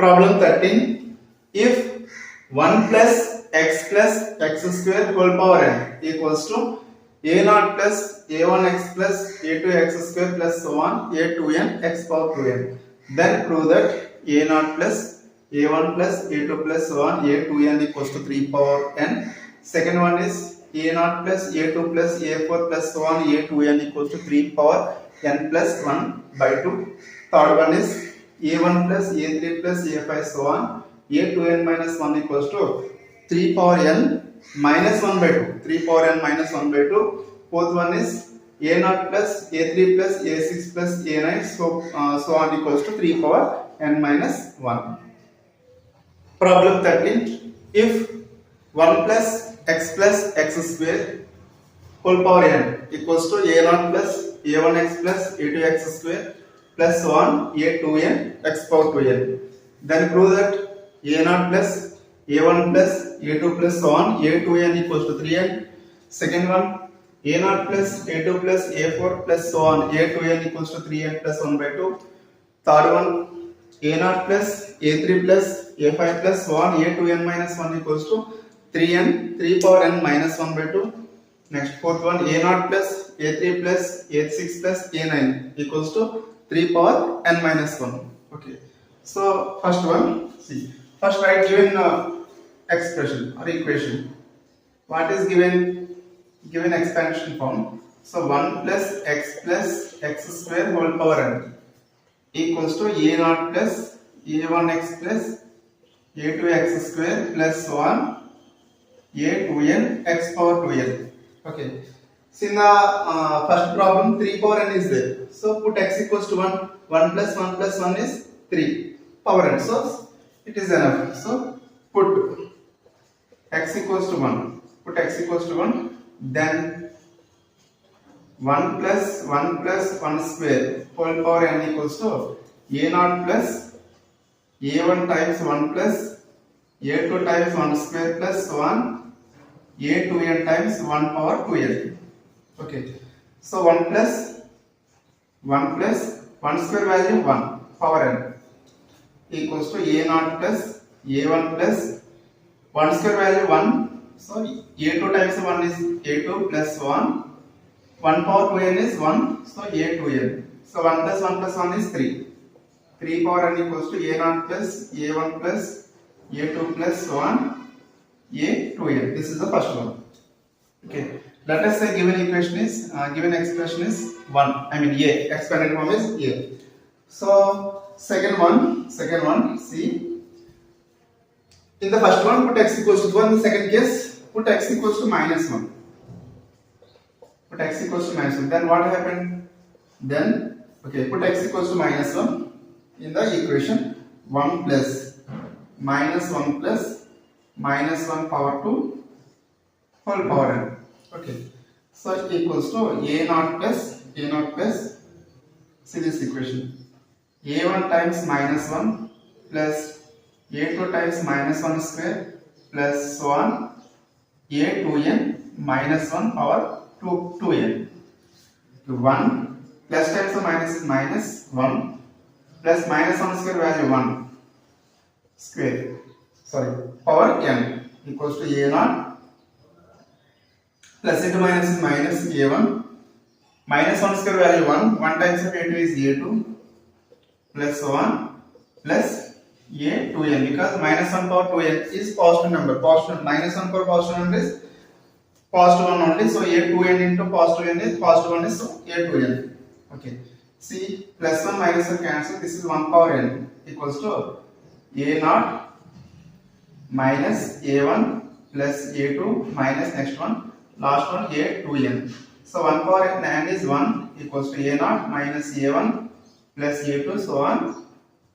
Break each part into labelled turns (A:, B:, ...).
A: Problem 13. If 1 plus x square whole power n equals to a0 plus a1x plus a2x square plus so on a2n x power 2n, then prove that a0 plus a1 plus a2 plus so on a2n equals to 3 power n. Second one is a0 plus a2 plus a4 plus so on a2n equals to 3 power n plus 1 by 2. Third one is a1 plus a3 plus a5 so on a2n minus 1 equals to 3 power n minus 1 by 2. 3 power n minus 1 by 2. Fourth one is a0 plus a3 plus a6 plus a9 so on equals to 3 power n minus 1. Problem 13. If 1 plus x square whole power n equals to a0 plus a1x plus a2x square plus so on a2n x power 2n, then prove that a0 plus a1 plus a2 plus so on a2n equals to 3n. Second one, a0 plus a2 plus a4 plus so on a2n equals to 3n plus 1 by 2. Third one, a0 plus a3 plus a5 plus so on a2n minus 1 equals to 3n 3 power n minus 1 by 2. Next, fourth one, a0 plus a3 plus a6 plus a9 equals to 3 power n minus 1. Okay. So first one, see. First write given expression or equation. What is given expansion form? So 1 plus x square whole power n equals to a0 plus a1x plus a2x square plus so on a2n x power 2n. Okay. So in the first problem 3 power n is there. So put x equals to 1. 1 plus 1 plus 1 is 3 power n. So it is enough. So put x equals to 1. Put x equals to 1. Then 1 plus 1 square whole power n equals to a0 plus a1 times 1 plus a2 times 1 square plus so on a2n times 1 power 2n. Okay. So 1 plus 1 square value 1 power n equals to a0 plus a1 plus 1 square value 1. So a2 times 1 is a2 plus 1. 1 power 2n is 1. So a2n. So 1 plus 1 is 3. 3 power n equals to a0 plus a1 plus a2 plus so on a2n. This is the first one. Okay. Let us say given equation is given expression is 1. I mean a. Expanded form is a. So second one. See. In the first one, put x equals to 1. In the second case, put x equals to minus 1. Put x equals to minus 1. Then what happened? Then, okay, put x equals to minus 1 in the equation. 1 plus minus 1 plus minus 1 power 2 whole power n. Okay. So equals to a0 plus, see this equation. a1 times minus 1 plus a2 times minus 1 square plus so on a2n minus 1 power 2n. 1 plus times of minus is minus 1 plus minus 1 square value 1 square power n equals to a0 plus into minus is minus a1 minus 1 square value 1 times of a2 is a2 plus so on plus a2n, because minus 1 power 2n is positive number. Minus 1 power positive number is positive 1 only. So a2n into positive n is positive 1 is a2n. Okay. See, plus 1 minus 1 cancel. This is 1 power n equals to a0 minus a1 plus a2 minus next one, last one a2n. So 1 power n is 1 equals to a0 minus a1 plus a2 so on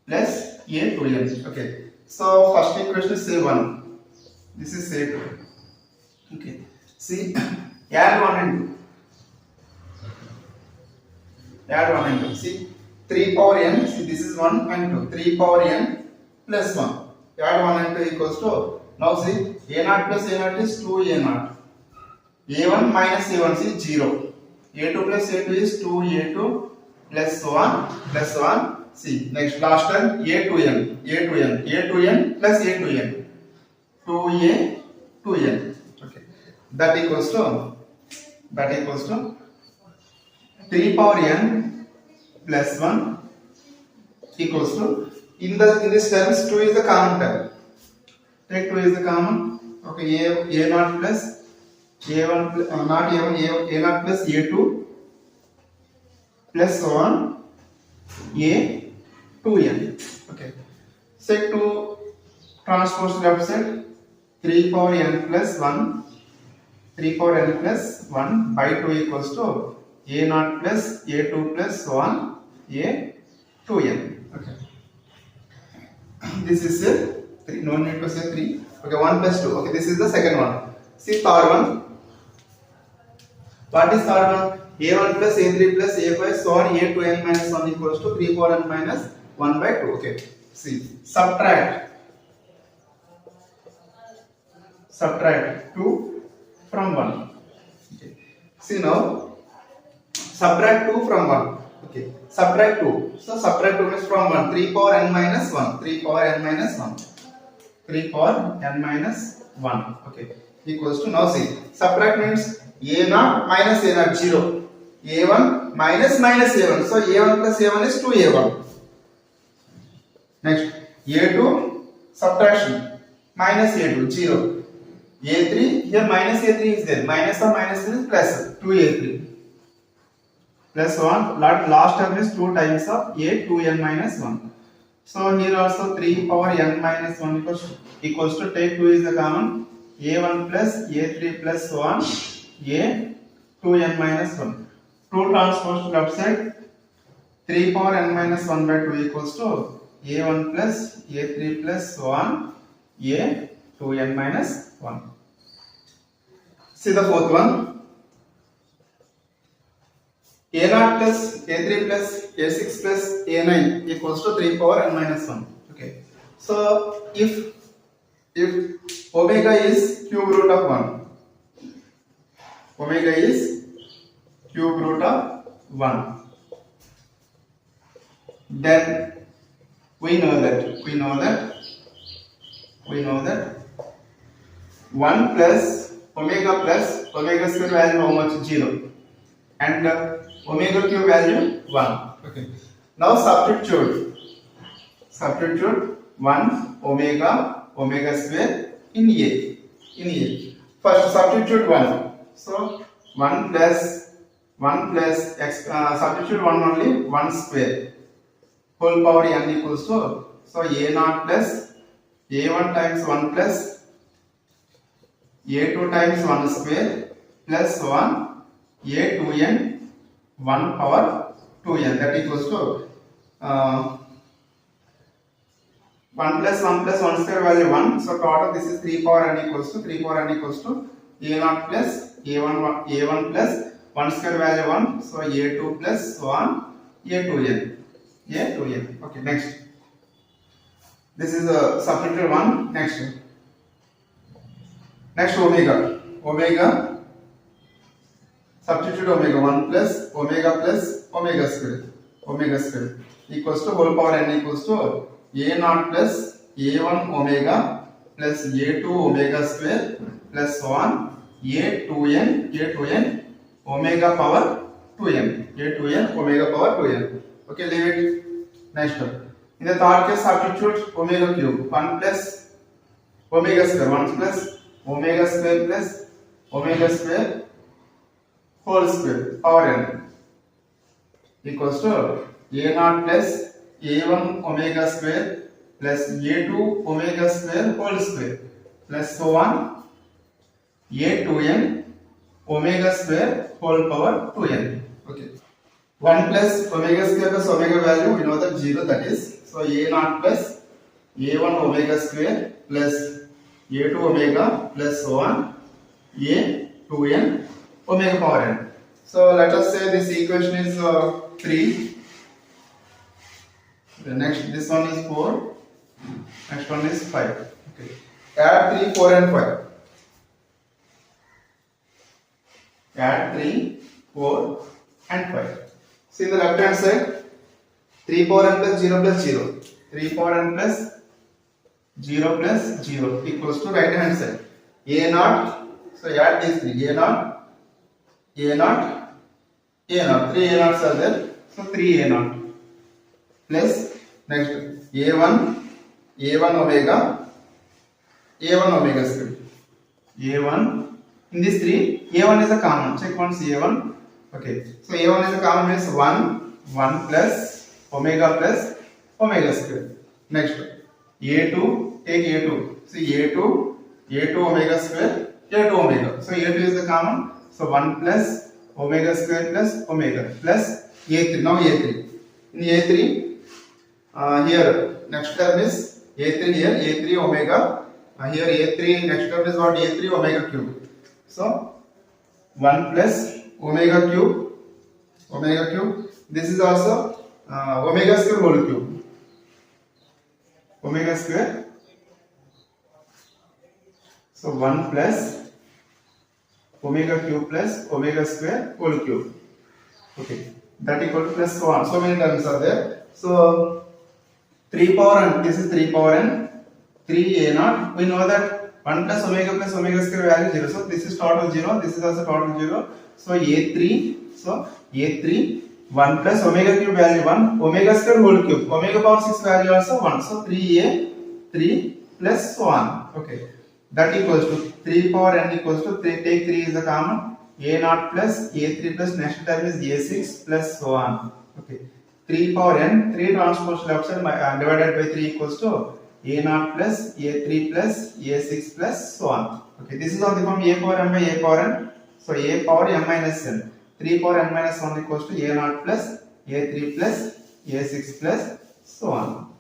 A: plus a2n. Okay. So first equation is say 1. This is say 2. Okay. See, add 1 and 2. Add 1 and 2. See, 3 power n. See, this is 1 and 2. 3 power n plus 1. Add 1 and 2 equals to. Now see, a0 plus a0 is 2a0. a1 minus a1 is 0. a2 plus a2 is 2a2 plus so on See, next last term a to n, a to n, a to n plus a to n, 2a to n. Okay, that equals to 3 power n plus 1 equals to, in this terms 2 is the common term. Take 2 is the common. Okay, a naught plus a1 not a1 a naught plus a2 plus so on a to n. Okay, set 2 transpose left side, 3 power n plus 1, 3 power n plus 1 by 2 equals to a naught plus a2 plus so on a to n. Okay, this is a 3, no need to say 3. Okay, 1 plus 2. Okay, this is the second one. See third one. What is third one? a1 plus a3 plus a5 so on a to n minus 1 equals to 3 power n minus 1 by 2. Okay, see, subtract 2 from 1. Okay, see now, subtract 2 from 1. Okay, subtract 2. So subtract 2 means from 1. 3 power n minus 1. 3 power n minus 1. 3 power n minus 1. Okay, equals to, now see, subtract means a0 minus a0, 0. a1 minus a1. So a1 plus a1 is 2a1. Next, a2 subtraction minus a2, 0. a3, here minus a3 is there. Minus or minus is plus 2a3. Plus 1, last term is 2 times of a 2n minus 1. So here also 3 power n minus 1 equals to take 2 is the common, a1 plus a3 plus so on a 2n minus 1. 2 transpose left side, 3 power n minus 1 by 2 equals to a1 plus a3 plus so on a 2n minus 1. See the fourth one. a0 plus a3 plus a6 plus a9 equals to 3 power n minus 1. Okay, so if omega is cube root of 1, omega is cube root of 1, then we know that 1 plus omega square value how much? 0, and omega cube value 1. Okay, now substitute 1 omega square in a. First substitute 1. So 1 plus x, substitute 1 only, 1 square whole power n equals to, so a0 plus a1 times 1 plus a2 times 1 square plus 1 a2n 1 power 2n, that equals to 1 plus 1 square value 1. So total this is 3 power n equals to a0 plus a1 plus 1 square value 1. So a2 plus so on a2n. Okay, next. This is a substitute 1. Next omega. Substitute omega 1 plus omega square equals to whole power n equals to a0 plus a1 omega plus a2 omega square plus so on a2n omega power 2n. Okay, leave it. Next one. In the third case, substitute omega cube. 1 plus omega square, 1 plus omega square plus omega square whole square power n equals to a0 plus a1 omega square plus a2 omega square whole square plus so on a2n omega square whole power 2n. Okay, 1 plus omega square plus omega value we know that 0, that is, so a0 plus a1 omega square plus a2 omega plus so on a2n omega power n. So let us say this equation is 3. The next, this one is 4. Next one is 5. Okay, add 3, 4 and 5. Add 3, 4 and 5. See the left hand side, 3 power n plus 0 plus 0. 3 power n plus 0 plus 0 equals to right hand side. A naught. So add these three. A naught, A naught, A naught. 3 A naughts are there. So 3 A naught plus next A1, A1 omega, A1 omega square. A1 in these three, A1 is a common. Check once A1. Okay. So A1 is a common means 1 plus omega plus omega square. Next A2, take A2. See A2 omega square, A2 omega. So A2 is the common. So 1 plus omega square plus omega plus A3. Now A3. In A3, here next term is A3 here, A3 omega. Here A3 next term is what? A3 omega cube. So 1 plus omega cube. This is also omega square whole cube. Omega square. So 1 plus omega cube plus omega square whole cube. Okay, that equal to plus so on. So many terms are there. So 3 power n. This is 3 power n. 3 A naught. We know that 1 plus omega square value 0. So this is total 0. This is also total 0. So A3. So A3 1 plus omega cube value 1. Omega square whole cube. Omega power 6 value also 1. So 3A 3 plus so on. Okay. That equals to 3 power n equals to 3. Take 3 is the common. A naught plus A3 plus next term is A6 plus so on. Okay. 3 power n. 3 transpose left side divided by 3 equals to A naught plus A3 plus A6 plus so on. Okay. This is on the form A power n by A power n. So A power m minus n. 3 power n minus 1 equals to A naught plus A3 plus A6 plus so on.